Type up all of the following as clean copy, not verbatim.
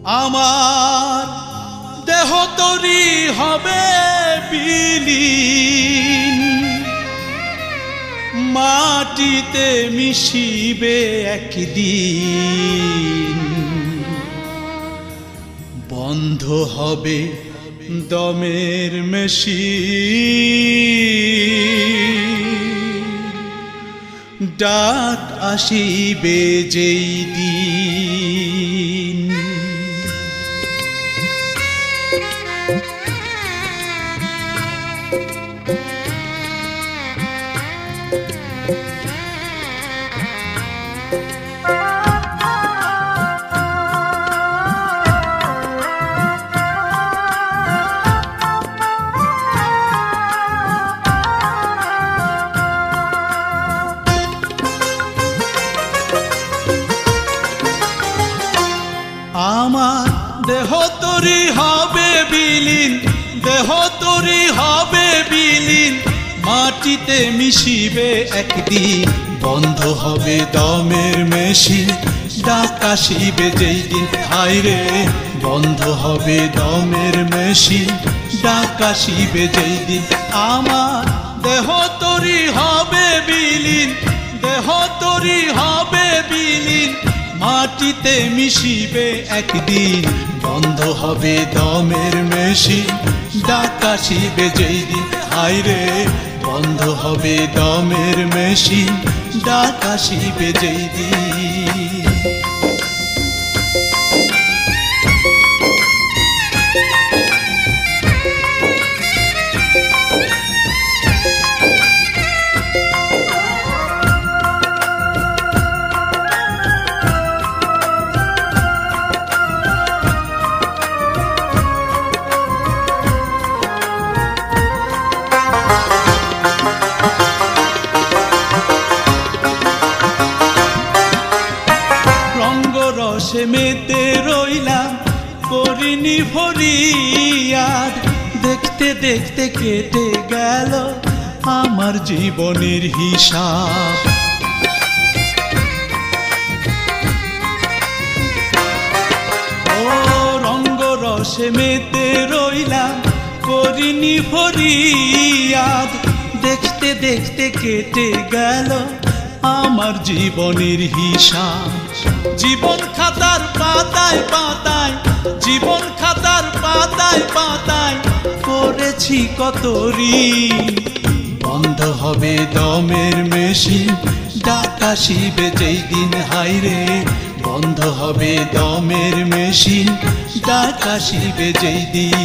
আমার দেহ তরি হবে বিলীন, মাটিতে মিশিবে একদিন। বন্ধ হবে দমের মেশিন, ডাক আসিবে যেই দিন। আমার দেহ তরি হবে বিলীন, দেহ তরি হবে বিলীন, মাটিতে মিশিবে একদিন। বন্ধ হবে দমের মেশিন, ডাক আসিবে যেই দিন। হায় রে, বন্ধ হবে দমের মেশিন, ডাক আসিবে যেই দিন। আমার দেহ তরি হবে বিলীন, দেহ তরি হবে বিলীন, মাটিতে মিশিবে একদিন। বন্ধ হবে দমের মেশিন, ডাক আসিবে যেই দিন। হায় রে, বন্ধ হবে দমের মেশিন, ডাক আসিবে যেই দিন। রসে মেতে রইলাম, করিনি ফরিয়াদ। দেখতে দেখতে কেটে গেল আমার জীবনের হিসাব। ও রঙ্গ রসে মেতে রইলাম, করিনি ফরিয়াদ। দেখতে দেখতে কেটে গেল আমার জীবনের হিসাব। জীবন খাতার পাতায় পাতায়, জীবন খাতার পাতায় পাতায় করেছি কত ঋণ। বন্ধ হবে দমের মেশিন, ডাক আসিবে যেই দিন। হায় রে, বন্ধ হবে দমের মেশিন, ডাক আসিবে যেই দিন।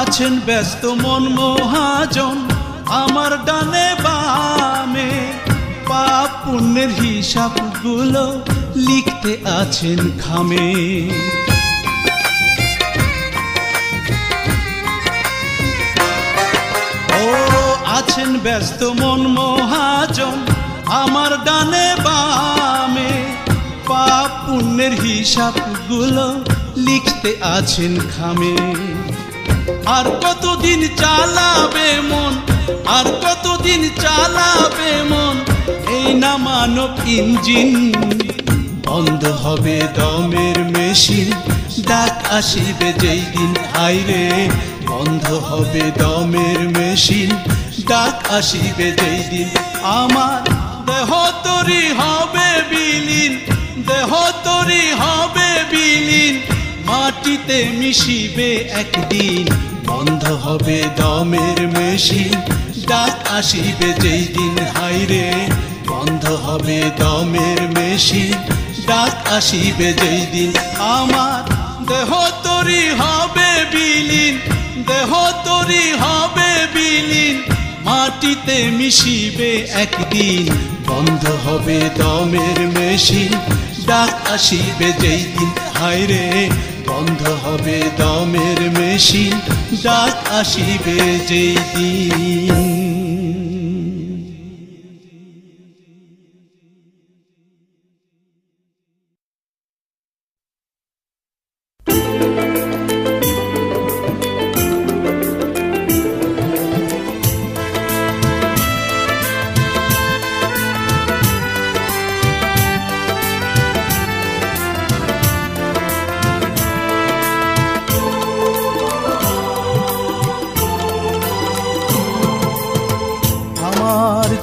আছেন ব্যস্ত মন মহাজন আমার ডানে বামে, পাপ পুণ্যের হিসাবগুলো লিখতে আছেন খামে। ও আছেন ব্যস্ত মন মহাজন আমার ডানে বামে, পাপ পুণ্যের হিসাবগুলো লিখতে আছেন খামে। আর কতদিন চালাবে মন, আর কতদিন চালাবে মন এই না মানব ইঞ্জিন। বন্ধ হবে দমের মেশিন, ডাক আসিবে যেই দিন। হায় রে, বন্ধ হবে দমের মেশিন, ডাক আসিবে যেই দিন। আমার দেহ তরি হবে বিলীন, দেহ তরি হবে বিলীন, মাটিতে মিশিবে একদিন। বন্ধ হবে দমের মেশিন, ডাক আসিবে যেই দিন। হায় রে, বন্ধ হবে দমের মেশিন, ডাক আসিবে যেই দিন। আমার দেহ তরি হবে বিলীন, দেহ তরি হবে বিলীন, মাটিতে মিশিবে একদিন। বন্ধ হবে দমের মেশিন, ডাক আসিবে যেই দিন, হায় রে বন্ধ হবে দমের মেশিন, ডাক আসিবে যেই দিন।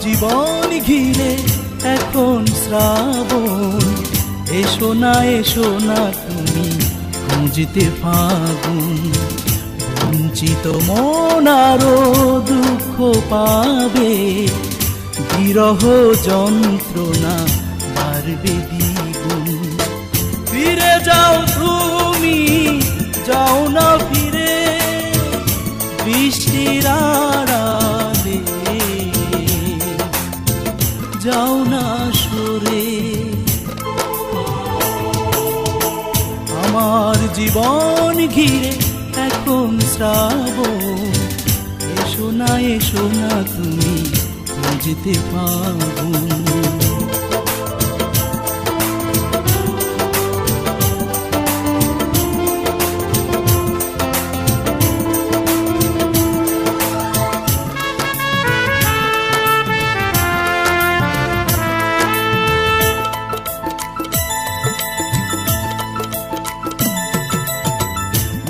জীবন ঘিরে এখন শ্রাবণ, এসো না তুমি খুঁজতে ফাগুন। বঞ্চিত মন আরো দুঃখ পাবে, বিরহ যন্ত্রণা বাড়বে দ্বিগুণ। ফিরে যাও তুমি, যাও না ফিরে বৃষ্টির আড়ালে, যাও না সরে। আমার জীবন ঘিরে এখন শ্রাবণ, এসো না তুমি খুঁজতে ফাগুন।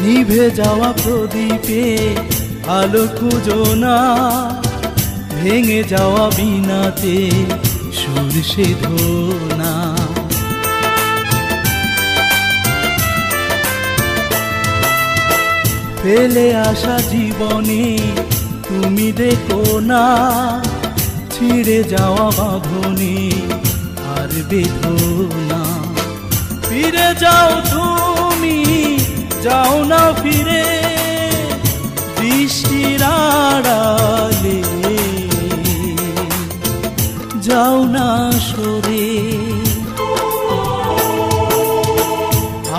নিভে যাওয়া প্রদীপে আলো খুঁজো না, ভেঙে যাওয়া বিনাতে সুর সেধো না। ফেলে আসা জীবনে তুমি দেখো না, ছিঁড়ে যাওয়া বাঁধনে আর বেঁধো না। ফিরে যাও তুমি, যাও না ফিরে বৃষ্টির আড়ালে, যাও না সরে।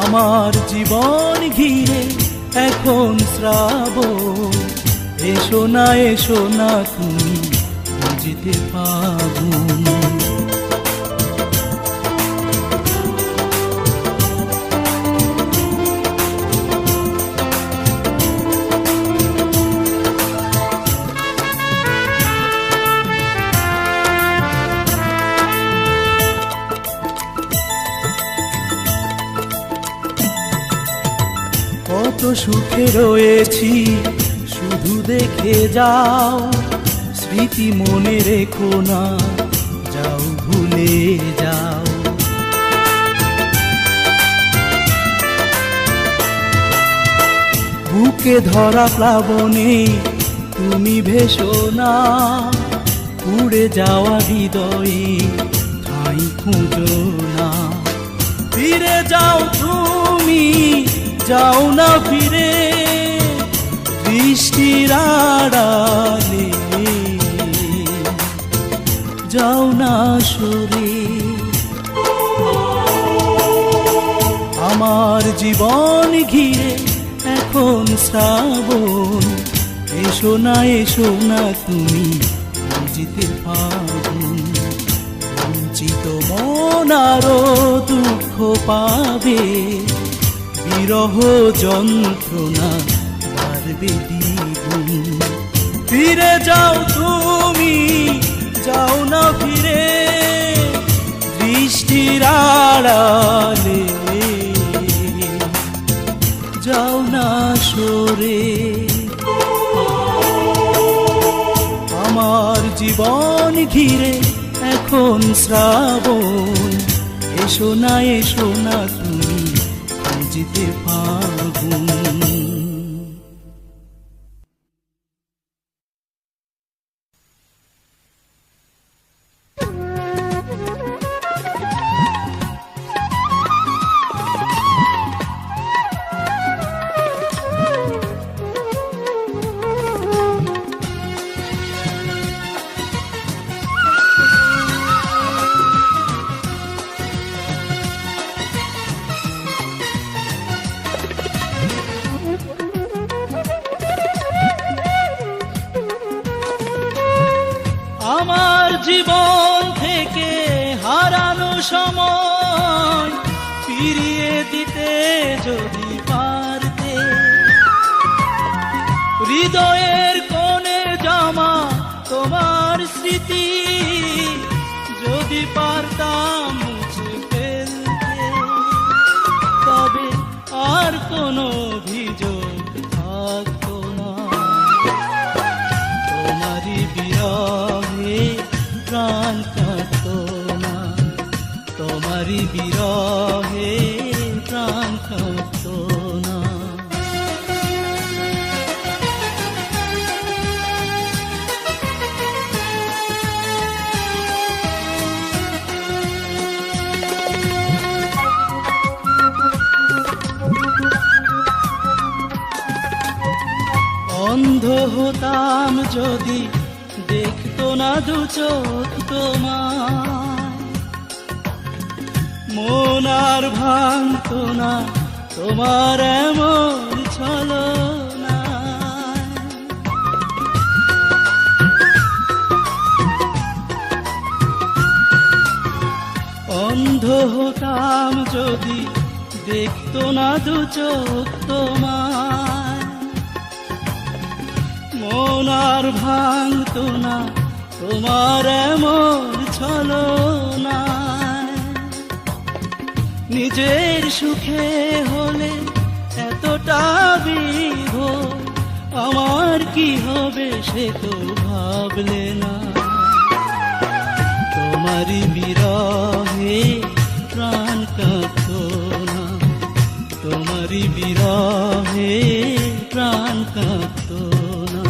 আমার জীবন ঘিরে এখন শ্রাবণ, এসো না তুমি খুঁজতে ফাগুন। কত সুখে রয়েছি শুধু দেখে যাও, স্মৃতি মনে রেখো না, যাও ভুলে যাও। বুকে ধরা প্লাবনে তুমি ভেসো না, উড়ে যাওয়া হৃদয়ে ঠাঁই খুঁজো না। ফিরে যাও তুমি, যাও না ফিরে বৃষ্টির আড়ালে, যাও না সরে। আমার জীবন ঘিরে এখন শ্রাবণ, এসো না তুমি খুঁজতে ফাগুন। বঞ্চিত মন আরো দুঃখ পাবে, বিরহ যন্ত্রণা বাড়বে দ্বিগুণ। ফিরে যাও তুমি, যাও না ফিরে বৃষ্টির আড়ালে, যাও না সরে। আমার জীবন ঘিরে এখন শ্রাবণ, এসো না তুমি খুঁজতে ফাগুন। জীবন থেকে হারানো সময় ফিরিয়ে দিতে যদি পারতে, হৃদয়ের কোণে জমা তোমার স্মৃতি যদি পারতাম মুছে ফেলতে, তবে আর কোনো অভিযোগ থাকতো না। তোমারই বিরহে প্রাণ কাঁদতো না, তোমারই বিরহে প্রাণ কাঁদতো না। অন্ধ হতাম যদি দেখতো না দু চোখ তোমার, মন আর ভাঙতো না তোমার এমন ছলনা। অন্ধ হতাম যদি দেখতো না দু চোখ তোমার, মন আর ভাঙতো না তোমার এমন ছলনা। নিজের সুখে হলে এতটা বিভোর, আমার কি হবে সে তো ভাবলে না। তোমারই বিরহে প্রাণ কাঁদতো না, তোমারই বিরহে প্রাণ কাঁদতো না।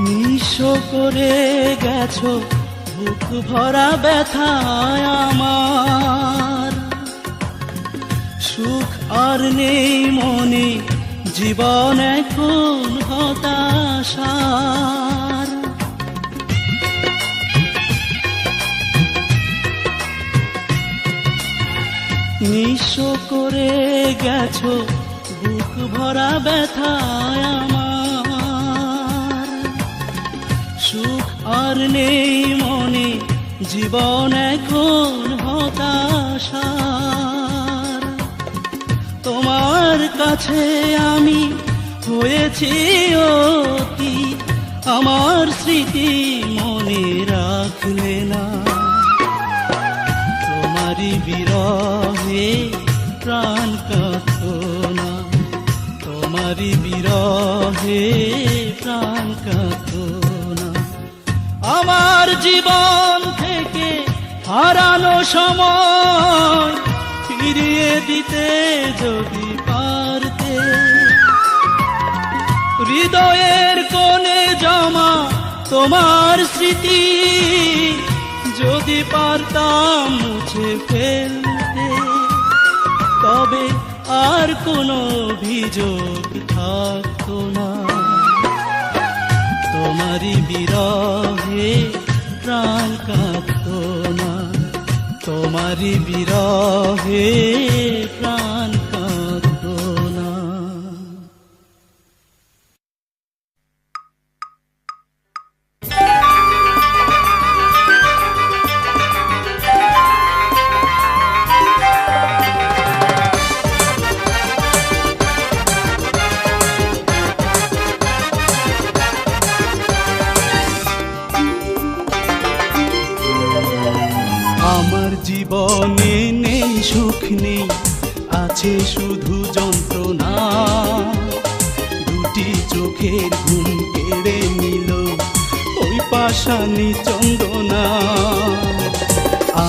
নিঃস্ব করে গেছো বুক ভরা ব্যথায় আমার, সুখ আর নেই মনে, জীবন এখন হতাশার। নিঃস্ব করে গেছো বুক ভরা ব্যথায় আমার, সুখ আর নেই মনে, জীবন এখন হতাশার। তোমার কাছে আমি হয়েছি অতি, আমার স্মৃতি মনে রাখলে না। তোমারই বিরহে প্রাণ কাঁদতো না, তোমারই বিরহে প্রাণ কাঁদতো না। আমার জীবন থেকে হারানো সময় ফিরিয়ে দিতে যদি পারতে, হৃদয়ের কোণে জমা তোমার স্মৃতি যদি পারতাম মুছে ফেলতে, তবে আর কোনো অভিযোগ থাকতো না। তোমারই বিরহে প্রাণ কাঁদতো না, তোমারই বিরহে প্রাণ কাঁদতো না। আমার জীবনে নেই সুখ নেই, আছে শুধু যন্ত্রণা। দুটি চোখের ঘুম কেড়ে নিল ওই পাষাণী চন্দনা।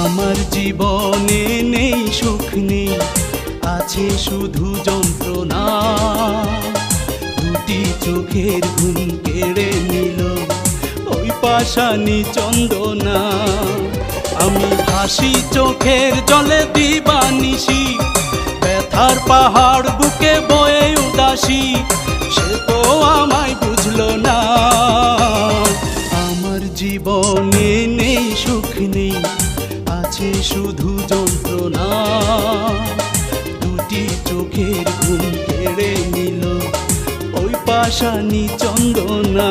আমার জীবনে নেই সুখ নেই, আছে শুধু যন্ত্রণা। দুটি চোখের ঘুম কেড়ে নিল ওই পাষাণী চন্দনা। আমি ভাসি চোখের জলে দিবানিশি, ব্যথার পাহাড় বুকে বয়ে উদাসী, সে তো আমায় বুঝলো না। আমার আছে শুধু যন্ত্রণা। দুটি চোখের ঘুম কেড়ে নিল ওই পাষাণী চন্দনা।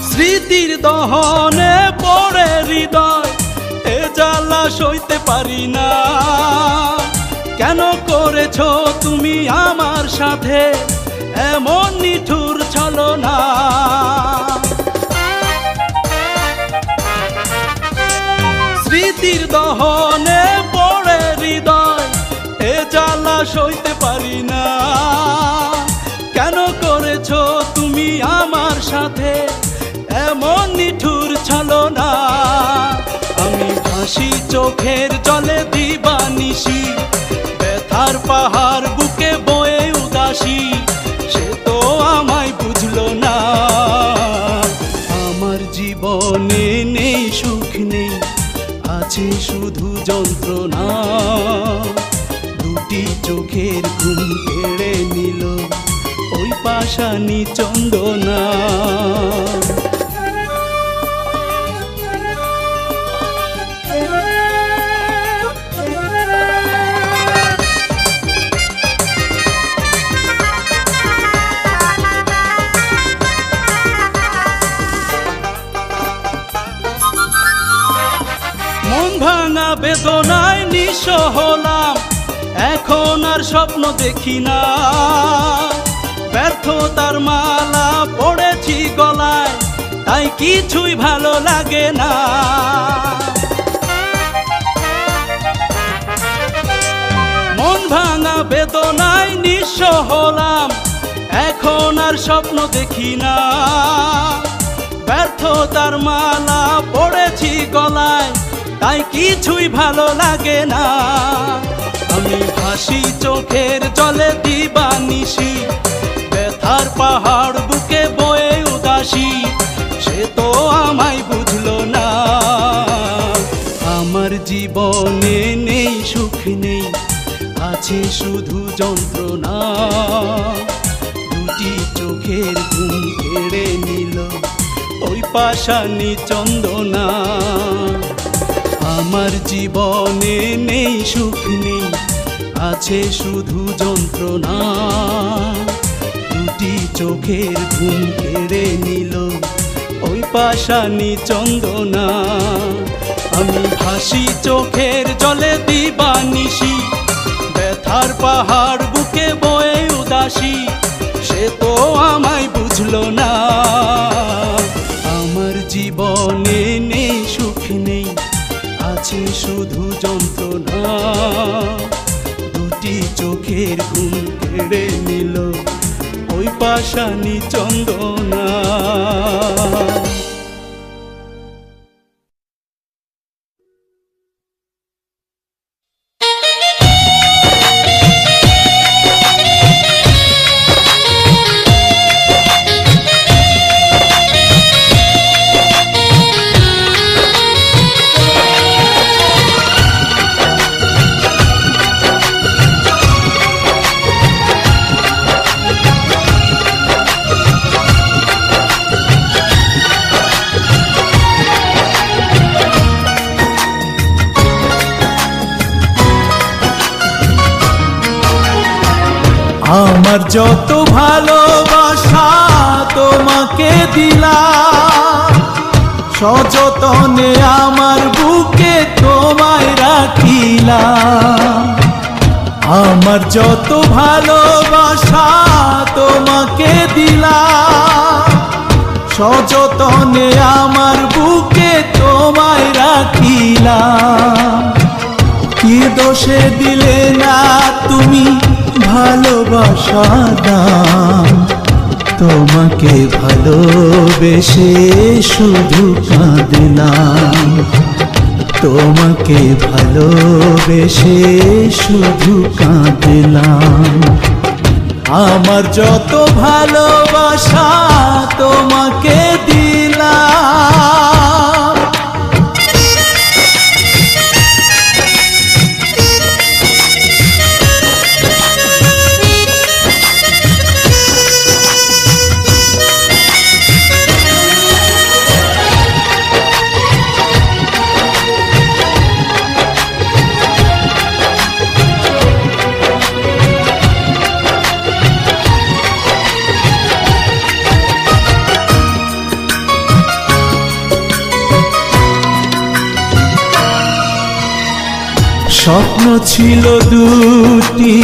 স্মৃতির দহনে পড়ে হৃদয়, এ জ্বালা সইতে পারি না। কেন করেছো তুমি আমার সাথে এমন নিঠুর ছলনা? স্মৃতির দহনে পড়ে হৃদয়, এ জ্বালা সইতে পারি না। কেন করেছো তুমি আমার সাথে এমন নিঠুর ছলনা? আমি ভাসি চোখের জলে দিবানিশি, ব্যথার পাহাড় বুকে বয়ে উদাসী, সে তো আমায় বুঝলো না। আমার জীবনে নেই সুখ নেই, আছে শুধু যন্ত্রণা। দুটি চোখের ঘুম কেড়ে নিল ওই পাষাণী চন্দনা। মন ভাঙা বেদনায় নিঃস্ব হলাম, এখন আর স্বপ্ন দেখি না। ব্যর্থতার মালা পড়েছি গলায়, তাই কিছুই ভালো লাগে না। মন ভাঙা বেদনায় নিঃস্ব হলাম, এখন আর স্বপ্ন দেখি না। ব্যর্থতার মালা পড়েছি গলায়, তাই কিছুই ভালো লাগে না। আমি ভাসি চোখের জলে দিবানিশি, ব্যথার পাহাড় বুকে বয়ে উদাসী, সে তো আমায় বুঝলো না। আমার জীবনে নেই সুখ নেই, আছে শুধু যন্ত্রণা। দুটি চোখের ঘুম কেড়ে নিল ওই পাষাণী চন্দনা। আমার জীবনে নেই সুখ নেই, আছে শুধু যন্ত্রণা। দুটি চোখের ঘুম কেড়ে নিল ওই পাষাণী চন্দনা। আমি ভাসি চোখের জলে দিবানিশি, ব্যথার পাহাড় বুকে বয়ে উদাসী, সে তো আমায় বুঝলো না। আমার জীবনে নেই সুখ নেই, আছে শুধু যন্ত্রণা। দুটি চোখের ঘুম কেড়ে নিল ওই পাষাণী চন্দনা। আমার যত ভালোবাসা তোমাকে দিলাম, সযতনে আমার বুকে তোমায় রাখিলাম। আমার যত ভালোবাসা তোমাকে দিলাম, সযতনে আমার বুকে তোমায় রাখিলাম। কি দোষে দিলে না তুমি ভালোবাসা দাম, তোমাকে ভালোবেসে শুধু কাঁদলাম। তোমাকে ভালোবেসে শুধু কাঁদলাম। আমার যত ভালোবাসা তোমাকে দিলাম, স্বপ্ন ছিল দুটি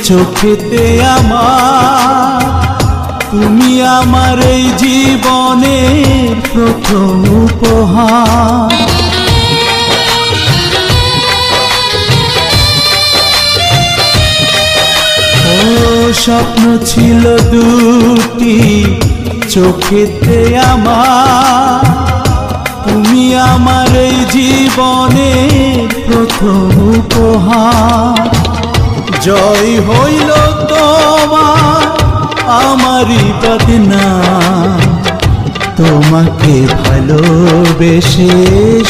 চোখেতে আমার, তুমি আমার এই জীবনের প্রথম উপহার। ও স্বপ্ন ছিল দুটি চোখেতে আমার, তুমি আমার এই জীবনের প্রথম উপহার। জয় হইল তোমার আমারই বদনাম, তোমাকে ভালোবেসে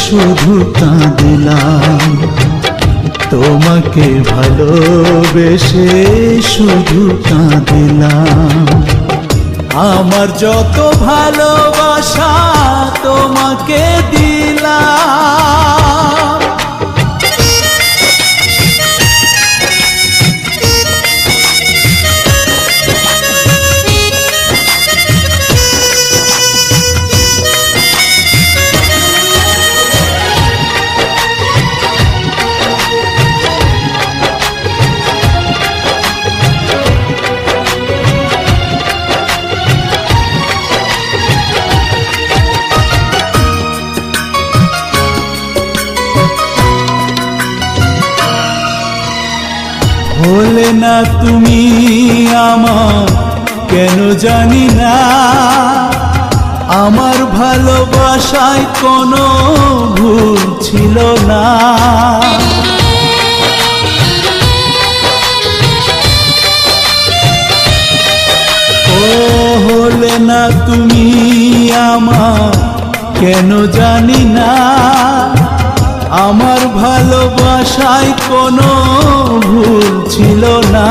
শুধু কাঁদলাম, তোমাকে ভালোবেসে শুধু কাঁদলাম। আমার যত ভালোবাসা তোমাকে দিলাম। ভোলে না তুমি আমার কেন জানি না, আমার ভালোবাসায় কোনো ভুল ছিল না। ও হলে না তুমি আমার কেন জানি না, আমার ভালোবাসায় কোনো ভুল ছিল না।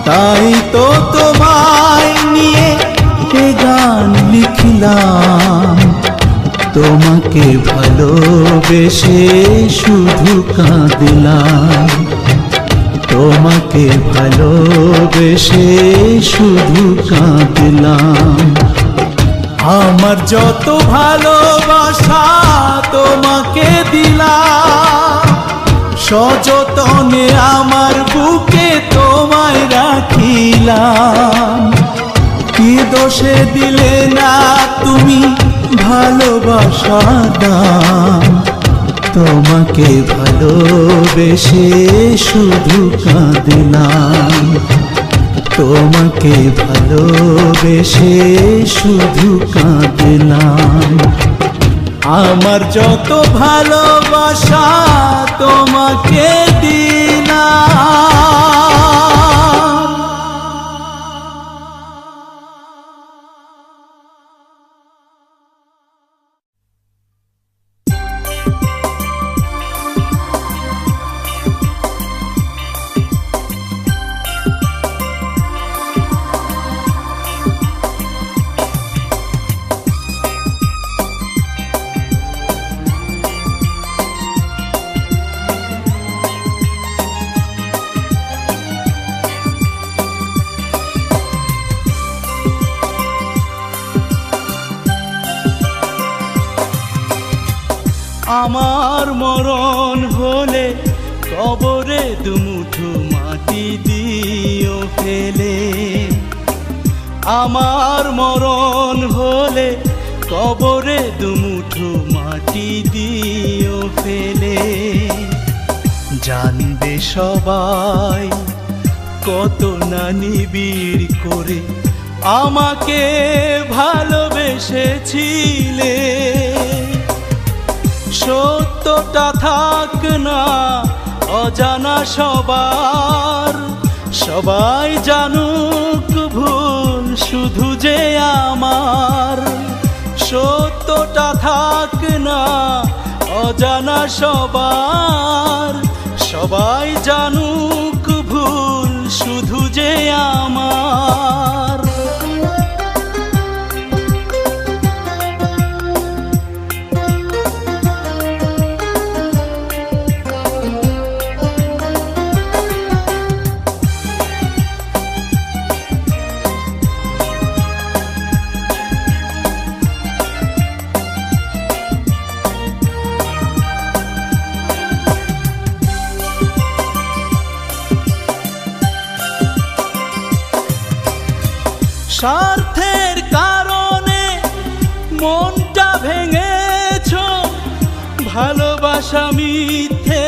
তাই তো তোমায় নিয়ে এ গান লিখলাম, তোমাকে ভালোবেসে শুধু কাঁদলাম, তোমাকে ভালোবেসে শুধু কাঁদলাম। আমার যত ভালোবাসা তোমাকে দিলাম, সযতনে আমার বুকে তোমায় রাখিলাম। কি দোষে দিলে না তুমি ভালোবাসা দাম, তোমাকে ভালোবেসে শুধু কাঁদলাম, তোমাকে ভালোবেসে শুধু কাঁদলাম। আমার যত ভালোবাসা তোমাকে দিলাম। আমার মরণ হলে কবরে দুমুঠো মাটি দিও ফেলে, আমার মরণ হলে কবরে দুমুঠো মাটি দিও ফেলে। জানবে সবাই কত না নিবিড় করে আমাকে ভালোবেসেছিলে। সত্যটা থাক না অজানা সবার, সবাই জানুক ভুল শুধু যে আমার। সত্যটা থাক না অজানা সবার, সবাই জানুক ভুল শুধু যে আমার। স্বার্থের কারণে মনটা ভেঙেছো, ভালোবাসা মিথ্যে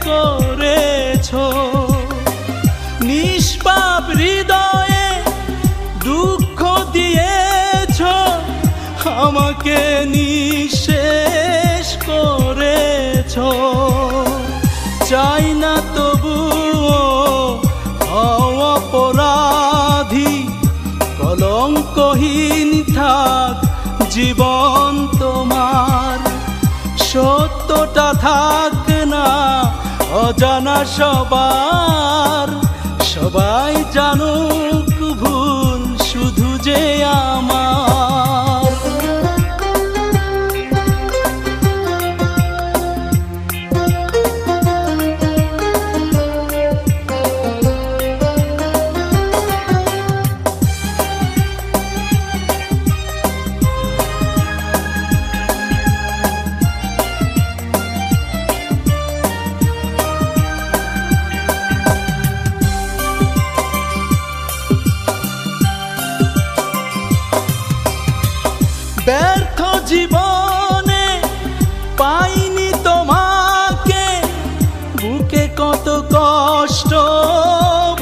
করেছো। নিষ্পাপ হৃদয়ে দুঃখ দিয়েছো, আমাকে নিঃশেষ করেছো। চাই না তবুও হও অপরাধী, কলঙ্কহীন থাক জীবন তোমার। সত্যটা থাক না অজানা সবার, সবাই জানুক ভুল শুধু যে আমার। ব্যর্থ জীবনে পাইনি তোমাকে, বুকে কত কষ্ট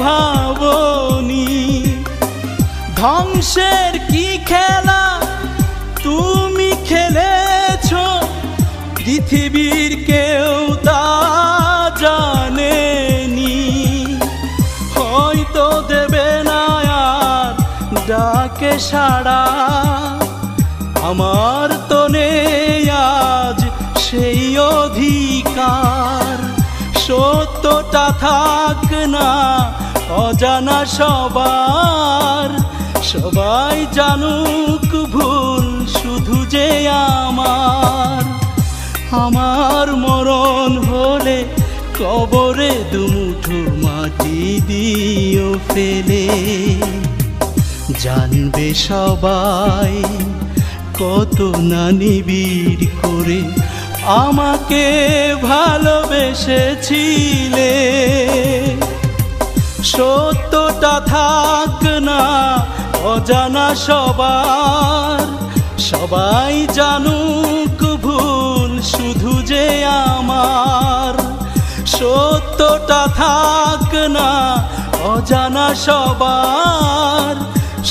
ভাবনি। ধ্বংসের কি খেলা তুমি খেলেছো, পৃথিবীর কেউ তা জানেনি। হয়তো দেবে না আর ডাকে সাড়া, আমার তো নেই আজ সেই অধিকার। সত্যটা থাক না অজানা সবার, সবাই জানুক ভুল শুধু যে আমার। আমার মরণ হলে কবরে দুমুঠো মাটি দিও ফেলে, জানবে সবাই কত না নিবিড় করে আমাকে ভালোবেসেছিলে। সত্যটা থাক না অজানা সবার, সবাই জানুক ভুল শুধু যে আমার। সত্যটা থাক না অজানা সবার,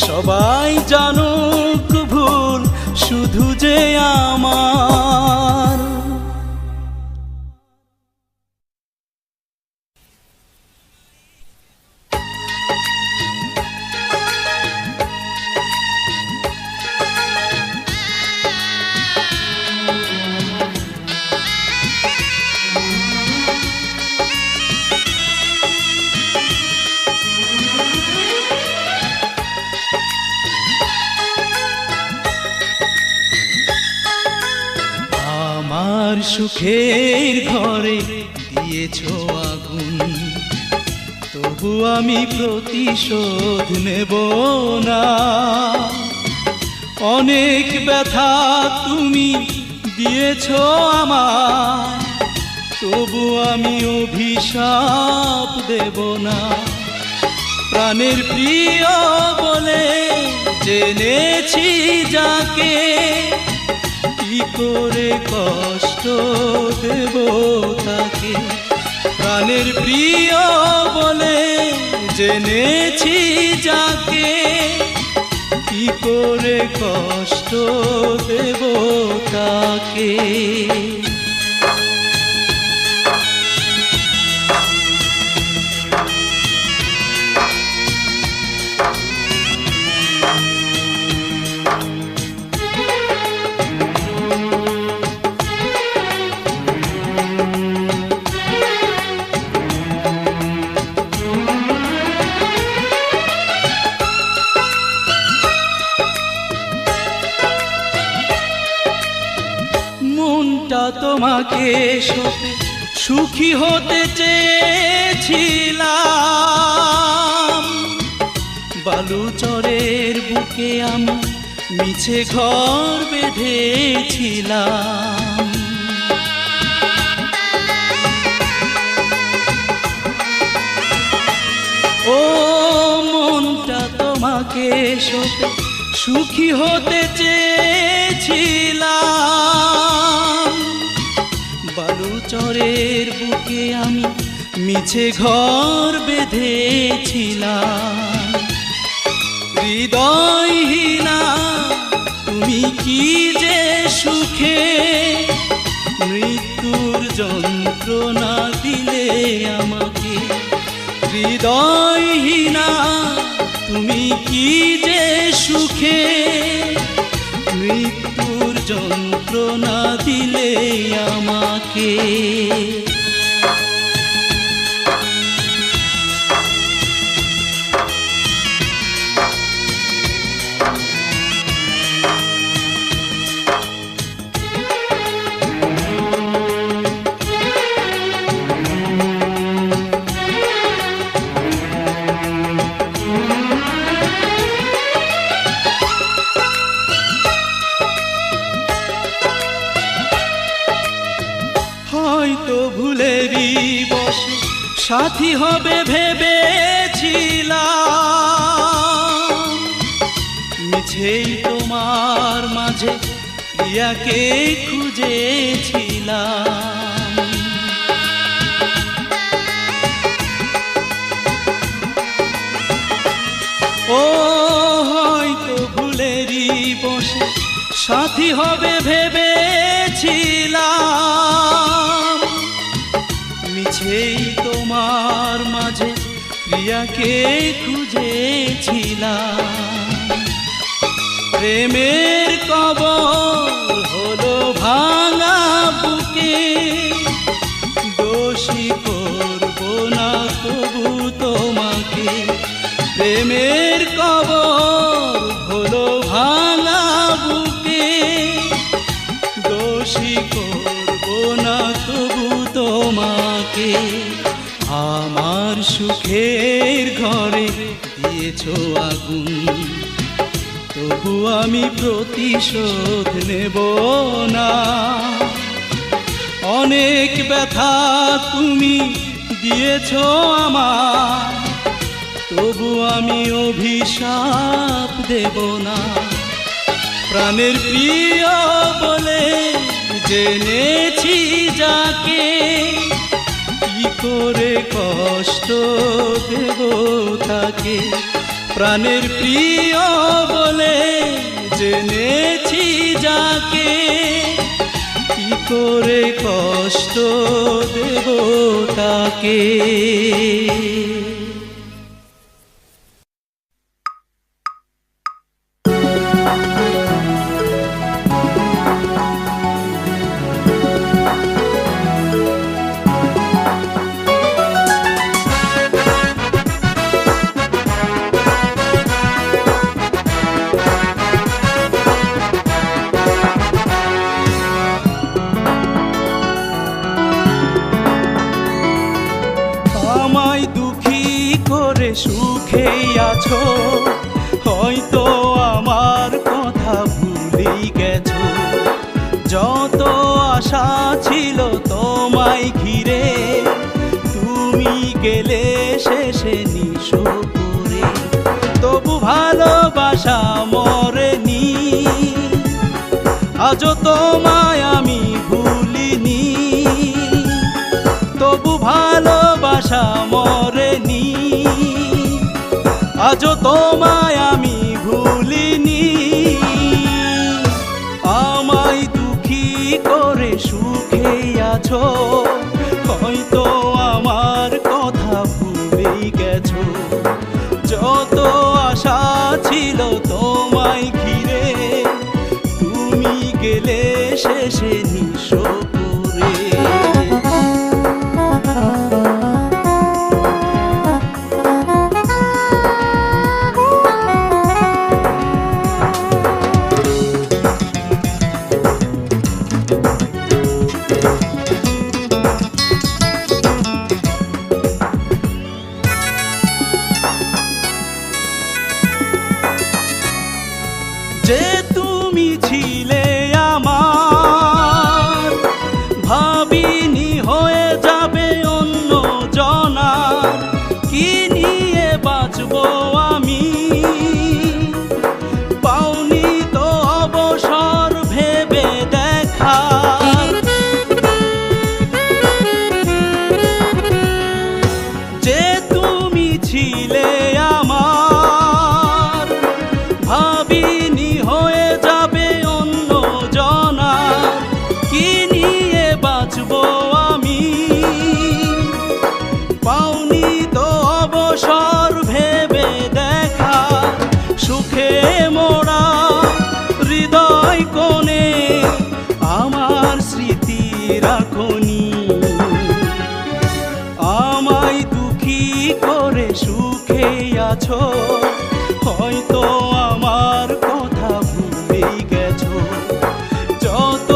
সবাই জানুক ভুল শুধু যে আমার। আমার সুখের ঘরে দিয়েছো আগুন, তবু আমি প্রতিশোধ নেব না। অনেক ব্যথা তুমি দিয়েছো আমার, তবু আমি অভিশাপ দেব না। প্রাণের প্রিয় বলে জেনেছি যাকে, কি করে কষ্ট দেব তাকে। প্রাণের প্রিয় বলে জেনেছি যাকে, কি করে কষ্ট দেব তাকে। তোমাকে সতে সুখী হতে চেয়েছিলাম, বালুচরের বুকে আমি মিছে ঘর বেঁধেছিলাম। ও মনটা তোমাকে তোমাকে সপে সুখী হতে চেয়েছিলাম, বালুচরের বুকে আমি মিছে ঘর বেঁধেছিলাম। হৃদয়হীনা তুমি কি যে সুখে মৃত্যুর যন্ত্রণা দিলে আমাকে। হৃদয়হীনা তুমি কি যে সুখে মৃত্যুর যন্ত্রণা দিলে আমাকে। হয়তো ভুলেরই বসে সাথী হবে ভেবেছিলাম, মিছেই তোমার মাঝে প্রিয়াকে খুঁজেছিলাম। ও হয়তো ভুলেরই বসে সাথী হবে ভেবেছিলাম, মিছেই তোমার মাঝে প্রিয়াকে খুঁজেছিলাম। প্রেমের কবর হলো ভাঙা বুকে, দোষী করব না তবু তোমাকে। প্রেমের কবর হলো ভাঙা বুকে, দোষী করব না তবু তোমাকে। আমার সুখের ঘরে দিয়েছো আগুন, তবু আমি প্রতিশোধ নেব না। অনেক ব্যথা তুমি দিয়েছো আমার, তবু আমি অভিশাপ দেব না। প্রাণের প্রিয় বলে জেনেছি যাকে, কি করে কষ্ট দেব তাকে। প্রাণের প্রিয় বলে জেনেছি যাকে, কি করে কষ্ট দেব তাকে। সুখেই আছো, হয়তো আমার কথা ভুলেই গেছো। যত আশা ছিল তোমায় ঘিরে, তুমি গেলে শেষে নিঃস্ব করে। তবু ভালোবাসা মরেনি, আজও তোমায় আমি ভুলিনি। তবু ভালোবাসা মরেনি, আজও তোমায় আমি ভুলিনি। আমায় দুঃখী করে সুখেই আছো, হয়তো আমার কথা ভুলেই গেছো। যত আশা ছিল তোমায় ঘিরে, তুমি গেলে শেষে নিঃস্ব করে। যে তুমি ছিলে আমার গেছো, হয়তো আমার কথা ভুলেই গেছো। যত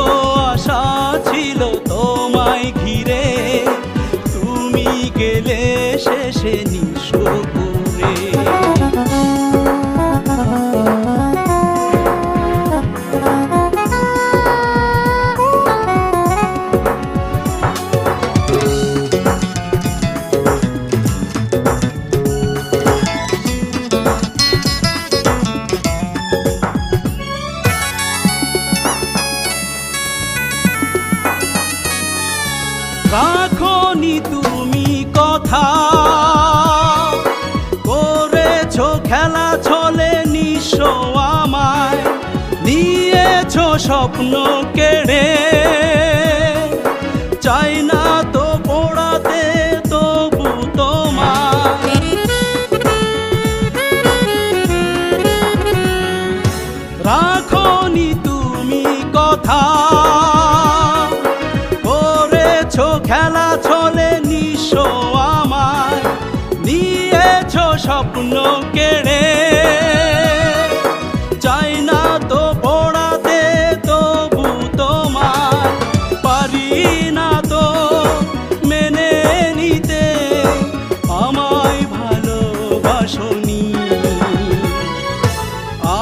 আশা ছিল তোমায় ঘিরে, তুমি গেলে শেষে নিঃস্ব করে। রাখোনি তুমি কথা, করেছো খেলা ছলে নিঃস্ব আমায়, নিয়েছো স্বপ্ন কেড়ে। চাই না তো পোড়াতে তবু তোমায়, রাখোনি তুমি কথা, খেলা ছলে নিঃস্ব আমায়, নিয়েছো স্বপ্ন কেড়ে। চাই না তো পড়াতে তবু তোমায়, পারি না তো মেনে নিতে আমায় ভালোবাসনি।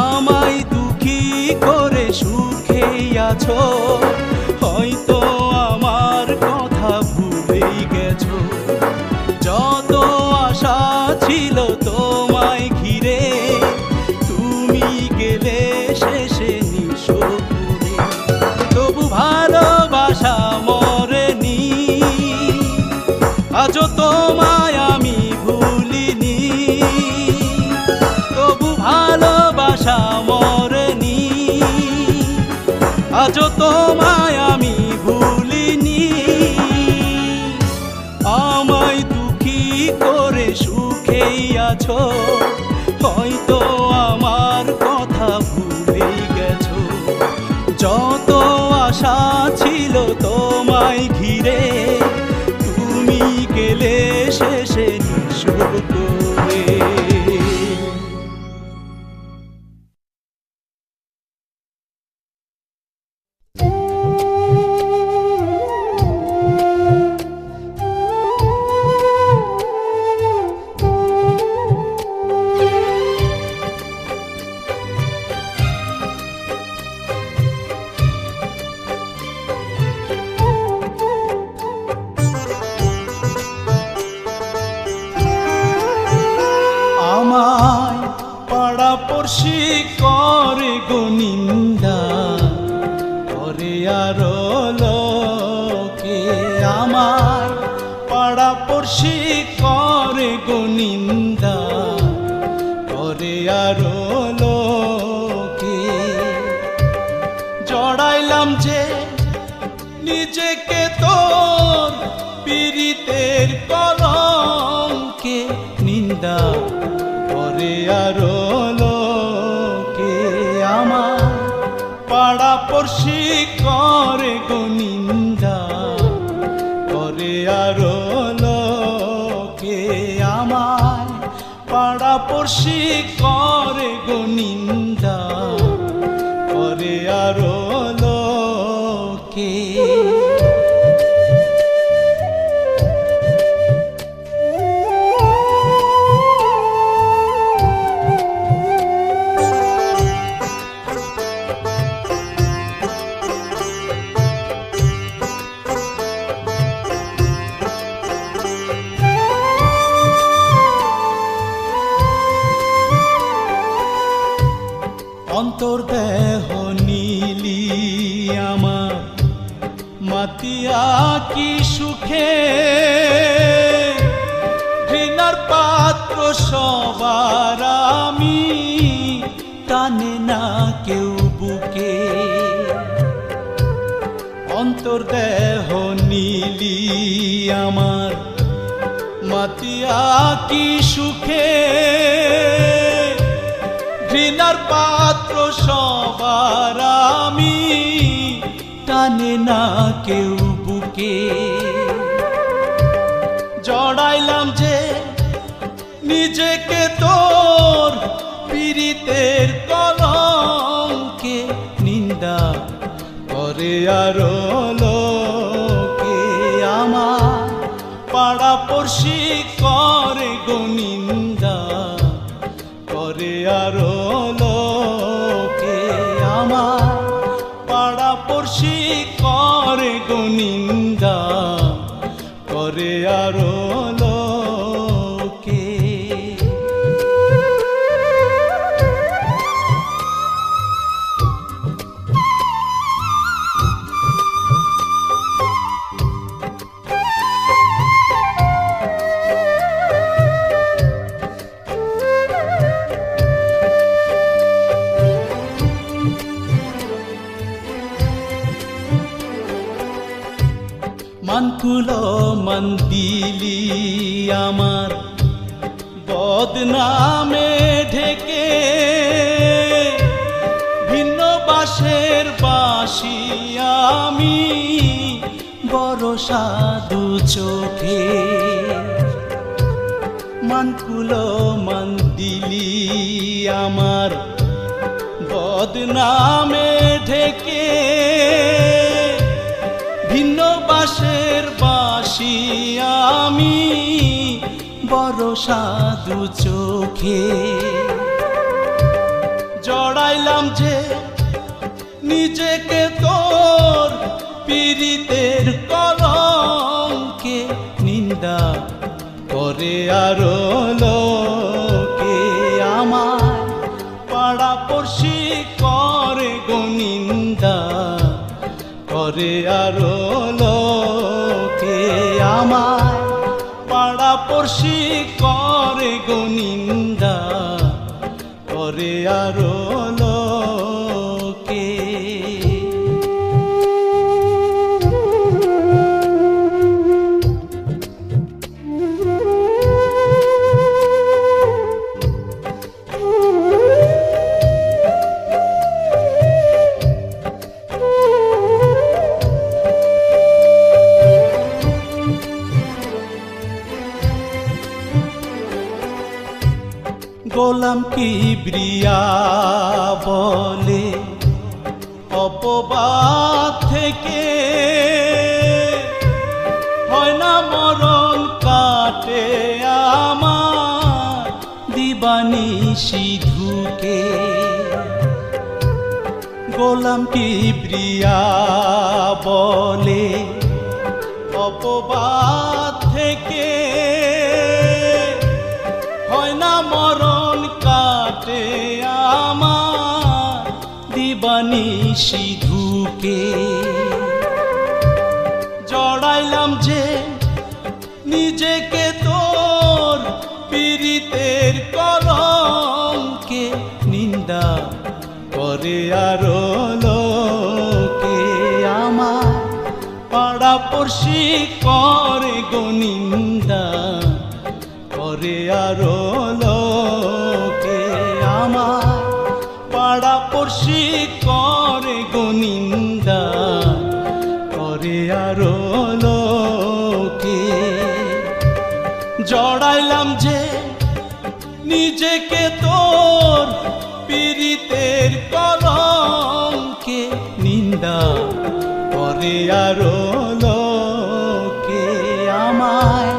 আমায় দুঃখী করে সুখে আছো, হয়তো আমার কথা ভুলেই গেছো। যত আশা ছিল তোমায় ঘিরে, তুমি গেলে শেষে নিঃস্ব করে। তবু ভালোবাসা মরেনি, আজও তোমায় আমি ভুলিনি। তবু ভালোবাসা মরেনি, আজও তোমায় আমি ভুলিনি। আমায় দুঃখী করে সুখেই আছো, হয়তো আমার কথা ভুলেই গেছো। যত আশা ছিল তোমায় ঘিরে, তুমি গেলে শেষে নিঃস্ব করে। আমায় পাড়াপড়শি করে গো নিন্দা, করে আরো লোকে। আমায় পাড়াপড়শি করে গো নিন্দা, করে আরো লোকে। জড়াইলাম যে নিজেকে তোর পীড়িতের কলঙ্কে, নিন্দা করে আরো লোকে। আমার পাড়াপড়শি করে গো নিন্দা, করে আরো লোকে। আমার পাড়াপড়শি করে গো নিন্দা, করে আরো লোকে। অন্তর্দেহ নীলি আমার, মাতিয়া কি সুখে। ঘৃণার পাত্র সবার আমি, টানে না কেউ বুকে। অন্তর্দেহ নীলি আমার, মাতিয়া কি সুখে। ঘৃণার পাত্র সবার আমি, টানে না কেউ বুকে। জড়াইলাম যে নিজেকে তো তোর পীড়িতের কলঙ্কে নিন্দা করে আরো লোকে আমার পাড়া পড়শি করে গো নিন্দা করে আরো লোকে আমার পাড়া পড়শি করে গো নিন্দা করে আরো লোকে মানকুলো মন্দিলি আমার বদনামে ঢেকে ভিন্ন বাসের বাসি আমি বড় সাধু চোখে মানকুলো মন্দিলি আমার বদনামে ঢেকে ভিন্ন বাসের বাসি আমি বড় সাধু চোখে জড়াইলাম যে নিজেকে তোর পীড়িতের কলঙ্কে নিন্দা করে আরো লোকে আমার পাড়া পড়শি করে গো নিন্দা করে আরো লোকে আমার পাড়া পড়শি করে গো নিন্দা করে আরো লোকে গোলাম কিবরিয়া বলে অপবাদ থেকে হয় না মরণ কাটে আমার দিবানিশি ধুকে গোলাম কিবরিয়া বলে অপবাদ থেকে হয় না মরণ কাটে আমার দিবানিশি ধুকে জড়াইলাম যে নিজেকে তোর পীড়িতের কলঙ্কে নিন্দা করে আরো লোকে আমার পাড়া পড়শি করে গো নিন্দা করে আরো লোকে আমার পাড়া পড়শি করে গো নিন্দা করে আরো লোকে জড়াইলাম যে নিজেকে তোর পীড়িতের কলঙ্কে নিন্দা করে আরো লোকে আমায়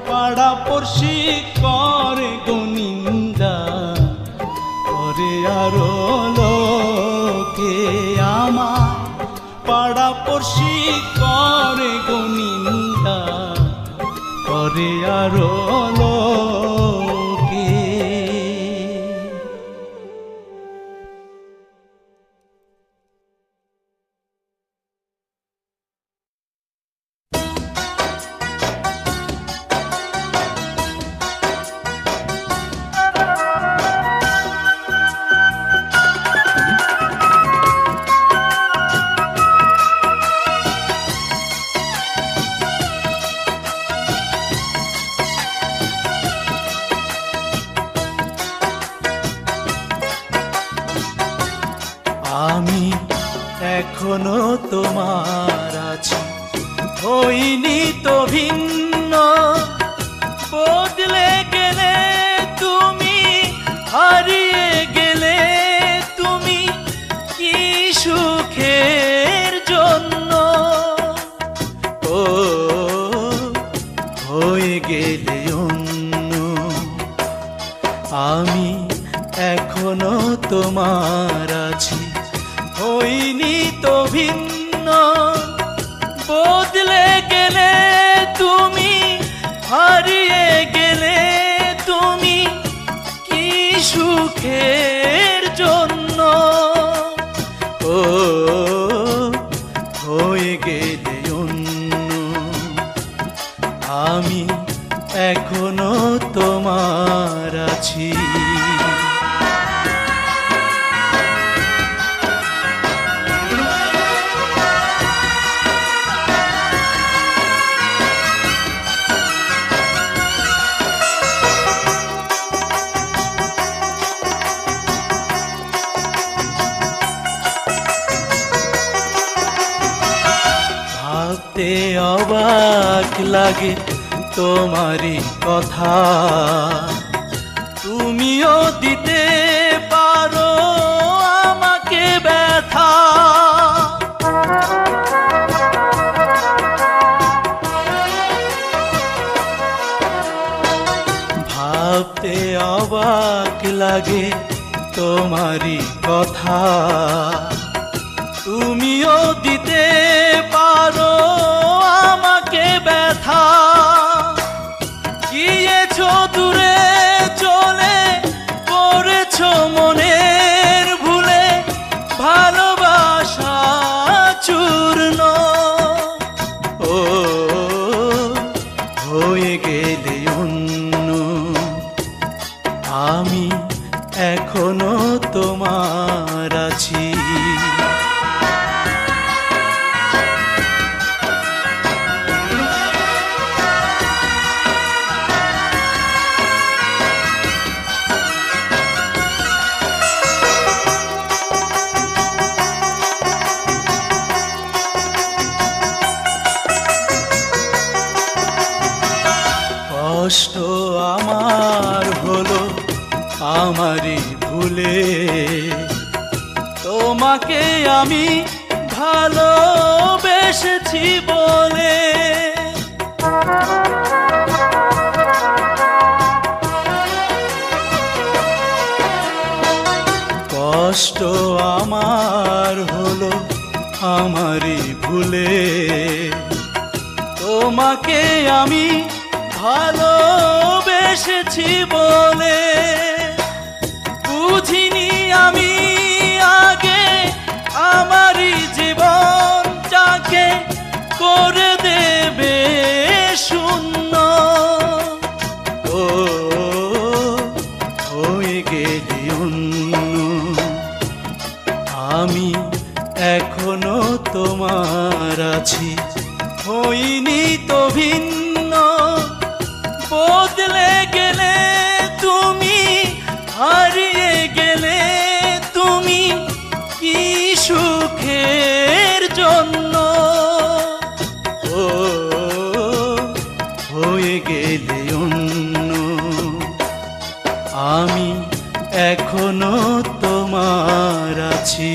পাড়া পড়শি করে গো নিন্দা করে আরো লোকে আমায় পাড়া পড়শি করে গো নিন্দা করে আরো লোকে। আমি এখনো তোমার আছি, হইনি তো ভিন্ন। বদলে গেলে তুমি হারিয়ে গেলে তুমি কি সুখের জন্য, ও হয়ে গেলে অন্য। আমি এখনো তোমার আছি, হইনি তো ভিন্ন। বদলে গেলে তুমি, হারিয়ে গেলে তুমি কি সুখের জন্য, ও হয়ে গেলে অন্য। আমি এখনো তোমার আছি। ভাবতে অবাক লাগে তোমারই কথা, তুমিও দিতে পারো আমাকে ব্যথা। ভাবতে অবাক লাগে তোমারই কথা, তুমিও দিতে পারো আমাকে ব্যথা। গিয়েছো দূরে চলে, পড়েছো মনের ভুলে, ভালোবাসা চূর্ণ, ও হয়ে গেলে অন্য। আমি এখনো তোমার আছি। কষ্ট আমার হলো আমারই ভুলে, তোমাকে আমি ভালোবেসেছি বলে। কষ্ট আমার হলো আমারই ভুলে, তোমাকে আমি ভালোবেসেছি বলে। বুঝিনি আমি আগে আমারই জীবন যাকে করে দেবে শূন্য, ও হয়ে গেলে অন্য। আমি এখনো তোমার আছি, হইনি তো ভিন্ন। বদলে গেলে তুমি, হারিয়ে গেলে তুমি কি সুখের জন্য, ও হয়ে গেলে অন্য। আমি এখনো তোমার আছি।